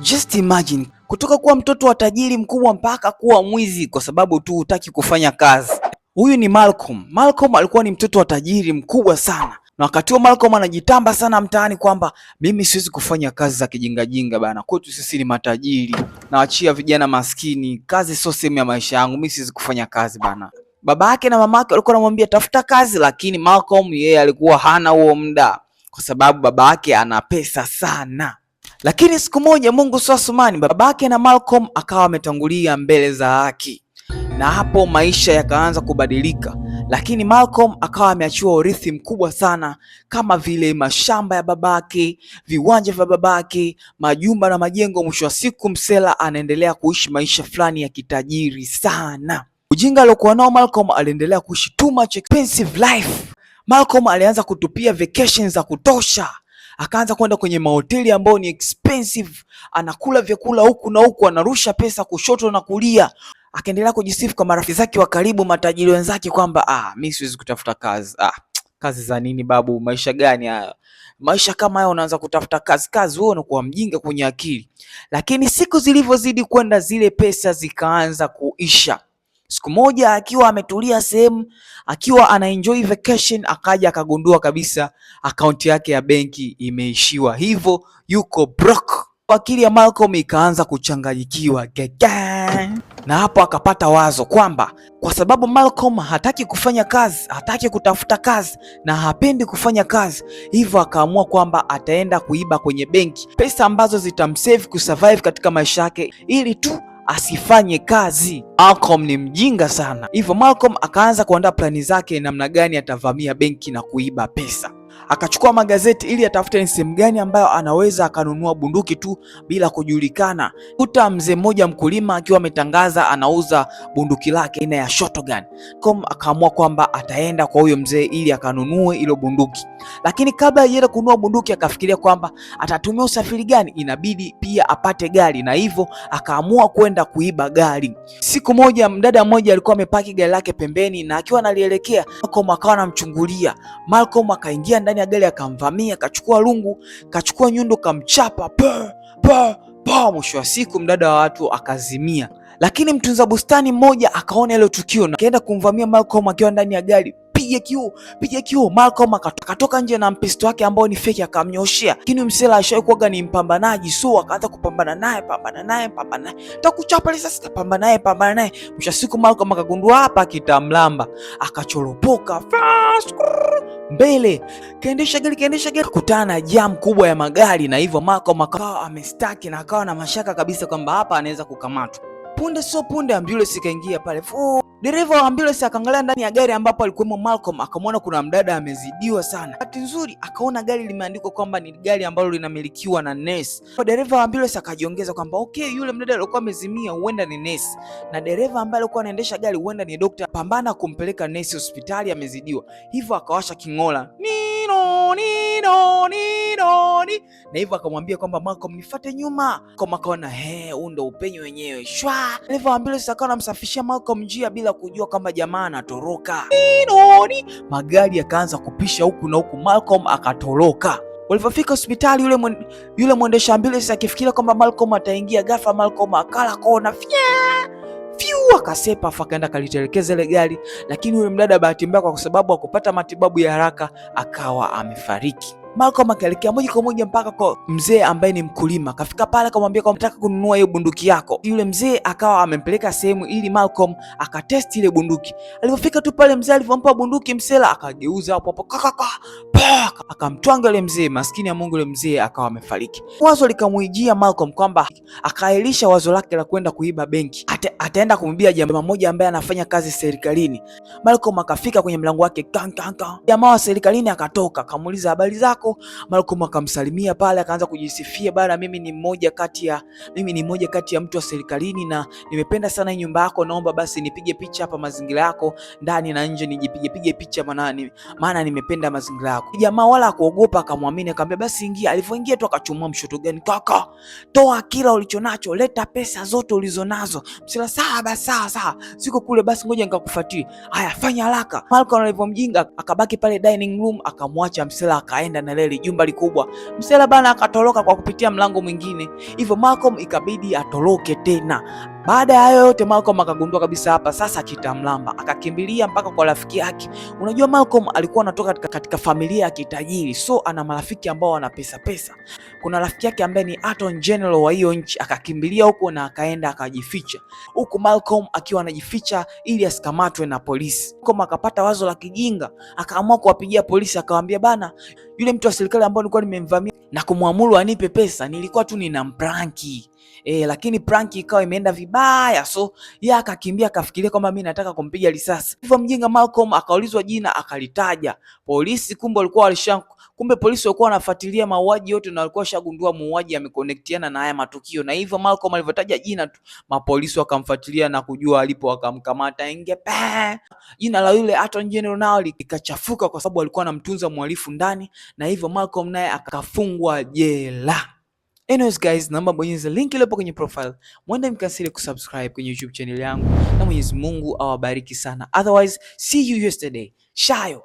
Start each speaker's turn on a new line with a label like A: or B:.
A: Just imagine kutoka kuwa mtoto wa tajiri mkubwa mpaka kuwa mwizi kwa sababu tu hutaki kufanya kazi. Huyu ni Malcolm. Malcolm alikuwa ni mtoto wa tajiri mkubwa sana, na wakati huo Malcolm anajitamba sana mtaani kwamba mimi siwezi kufanya kazi za kijingajinga bana, kwetu sisi ni matajiri, naachia vijana maskini, kazi sio sehemu ya maisha yangu, mimi siwezi kufanya kazi bana. Baba yake na mama yake walikuwa wanamwambia tafuta kazi, lakini Malcolm yeye alikuwa hana huo muda kwa sababu baba yake ana pesa sana. Lakini siku moja Mungu sio Asumani, babake na Malcolm akawa ametangulia mbele za haki, na hapo maisha yakaanza kubadilika. Lakini Malcolm akawa ameachiwa urithi mkubwa sana, kama vile mashamba ya babake, viwanja vya babake, majumba na majengo. Mwisho wa siku Msela anaendelea kuishi maisha fulani ya kitajiri sana. Ujinga aliokuwa nao Malcolm, aliendelea kuishi too much expensive life. Malcolm alianza kutupia vacations za kutosha, akaanza kwenda kwenye mahoteli ambayo ni expensive, anakula vyakula huku na huku, anarusha pesa kushoto na kulia. Akaendelea kujisifu kwa marafiki zake wa karibu, matajiri wenzake, kwamba mimi siwezi kutafuta kazi. Kazi za nini babu? Maisha gani haya? Maisha kama haya unaanza kutafuta kazi, wewe unakuwa mjinga kwenye akili. Lakini siku zilivyozidi kwenda, zile pesa zikaanza kuisha. Siku moja akiwa ametulia sehemu, akiwa anaenjoy vacation, akaja akagundua kabisa akaunti yake ya benki imeishiwa, hivyo yuko broke. Akili ya Malcolm ikaanza kuchanganyikiwa na hapo akapata wazo kwamba kwa sababu Malcolm hataki kufanya kazi, hataki kutafuta kazi na hapendi kufanya kazi, hivyo akaamua kwamba ataenda kuiba kwenye benki pesa ambazo zitamsave kusurvive katika maisha yake, ili tu asifanye kazi. Malcolm ni mjinga sana, hivyo Malcolm akaanza kuandaa plani zake namna gani atavamia benki na kuiba pesa. Akachukua magazeti ili atafute ni sehemu gani ambayo anaweza akanunua bunduki tu bila kujulikana. Kuta mzee mmoja mkulima akiwa ametangaza anauza bunduki lake aina ya shotgun. Malcolm akaamua kwamba ataenda kwa huyo mzee ili akanunue ile bunduki, lakini kabla hajaenda kununua bunduki akafikiria kwamba atatumia usafiri gani, inabidi pia apate gari, na hivyo akaamua kwenda kuiba gari. Siku moja mdada mmoja alikuwa amepaki gari lake pembeni, na akiwa analielekea Malcolm akawa anamchungulia. Malcolm akaingia ndani ya gari akamvamia, kachukua lungu, kachukua nyundo, kamchapa mwisho wa siku mdada wa watu akazimia. Lakini mtunza bustani mmoja akaona ile tukio na akaenda kumvamia Malcolm akiwa ndani ya gari. Piga kioo. Malcolm akatoka nje na mpisto wake ambao ni fake akamnyoshia. Lakini Msela alishawahi kuwa ni mpambanaji, so akaanza kupambana naye, takuchapa sasa, pambana naye. Mwisho siku Malcolm akagundua hapa kitamlamba, akachoropoka mbele, kaendesha gari kukutana na jam kubwa ya magari, na hivyo Malcolm akawa amestaki na akawa na mashaka kabisa kwamba hapa anaweza kukamatwa. Punde ambulance ikaingia pale. Dereva wa ambulance akaangalia ndani ya gari ambapo alikuwemo Malcolm, akamwona kuna mdada amezidiwa sana. Bahati nzuri akaona gari limeandikwa kwamba ni gari ambalo linamilikiwa na nurse. Dereva wa ambulance akajiongeza kwamba okay, yule mdada alikuwa amezimia huenda ni nurse, na dereva ambaye alikuwa anaendesha gari huenda ni daktari, pambana kumpeleka nurse hospitali, amezidiwa. Hivyo akawasha kingola na hivyo akamwambia kwamba Malcolm, nifuate nyuma. Malcolm akaona huu ndo upenyo wenyewe. Dereva wa ambulance akawa anamsafishia Malcolm njia bila kujua kwamba jamaa anatoroka. Magari yakaanza kupisha huku na huku, Malcolm akatoroka. Walipofika hospitali, yule mwendesha ambulance akifikiria kwamba Malcolm ataingia, ghafla Malcolm akala kona akasepa, akaenda kalitelekeza ile gari. Lakini yule mdada bahati mbaya, kwa sababu hakupata matibabu ya haraka, akawa amefariki. Malcolm akaelekea moja kwa moja mpaka kwa mzee ambaye ni mkulima. Akafika pale akamwambia kwamba nataka kununua hiyo bunduki yako. Yule mzee akawa amempeleka sehemu ili Malcolm akatesti ile bunduki. Alipofika tu pale, mzee alivyompa bunduki, Msela akageuza hapo akamtwanga yule mzee. Maskini ya Mungu, yule mzee akawa amefariki. Wazo likamuijia Malcolm kwamba akaahirisha wazo lake la kwenda kuiba benki, ataenda kumwibia jamaa mmoja ambaye anafanya kazi serikalini. Malcolm akafika kwenye mlango wake, jamaa wa serikalini akatoka, akamuuliza habari zako. Malcolm akamsalimia pale, akaanza kujisifia, bana, mimi ni mmoja kati ya mtu wa serikalini na nimependa sana hii nyumba yako, naomba basi nipige picha hapa mazingira yako ndani na nje, nijipige picha maana nimependa mazingira yako. lako. Jamaa wala kuogopa, akamwamini, akamwambia basi ingia. Alivyoingia tu akachomua mshoto gani, kaka, toa kila ulichonacho, leta pesa zote ulizonazo. Msela sawa, siko kule, basi ngoja nikakufuatie. Haya, fanya haraka. Malcolm alivyomjinga akabaki pale dining room, akamwacha Msela akaenda na leli jumba likubwa. Msela bana akatoroka kwa kupitia mlango mwingine, hivyo Malcolm ikabidi atoroke tena. Baada ya hayo yote Malcolm akagundua kabisa hapa sasa kitamlamba, akakimbilia mpaka kwa rafiki yake. Unajua Malcolm alikuwa anatoka katika familia ya kitajiri, so ana marafiki ambao wana pesa. Kuna rafiki yake ambaye ni Attorney General wa hiyo nchi, akakimbilia huko na akaenda akajificha huko, Malcolm akiwa anajificha ili asikamatwe na polisi. Malcolm akapata wazo la kijinga, akaamua kuwapigia polisi, akawaambia bana, yule mtu wa serikali ambaye nilikuwa nimemvamia na kumwamuru anipe pesa, nilikuwa tu ninampranki. Lakini prank ikawa imeenda vibaya, so yeye akakimbia akafikiria kwamba mimi nataka kumpiga risasi. Hivyo mjinga Malcolm akaulizwa jina, akalitaja polisi. Kumbe polisi walikuwa wanafuatilia mauaji yote na walikuwa washagundua muuaji ameconnectiana na haya matukio, na hivyo Malcolm alivyotaja jina tu mapolisi wakamfuatilia na kujua alipo, wakamkamata. Jina la yule Attorney General nao likachafuka kwa sababu alikuwa anamtunza mhalifu ndani, na hivyo Malcolm naye akafungwa jela. Anyways guys, naomba bonyeza link iliyopo kwenye profile, mwende mkasiri kusubscribe kwenye YouTube channel yangu, na Mwenyezi Mungu awabariki sana. Otherwise, see you yesterday. Shayo.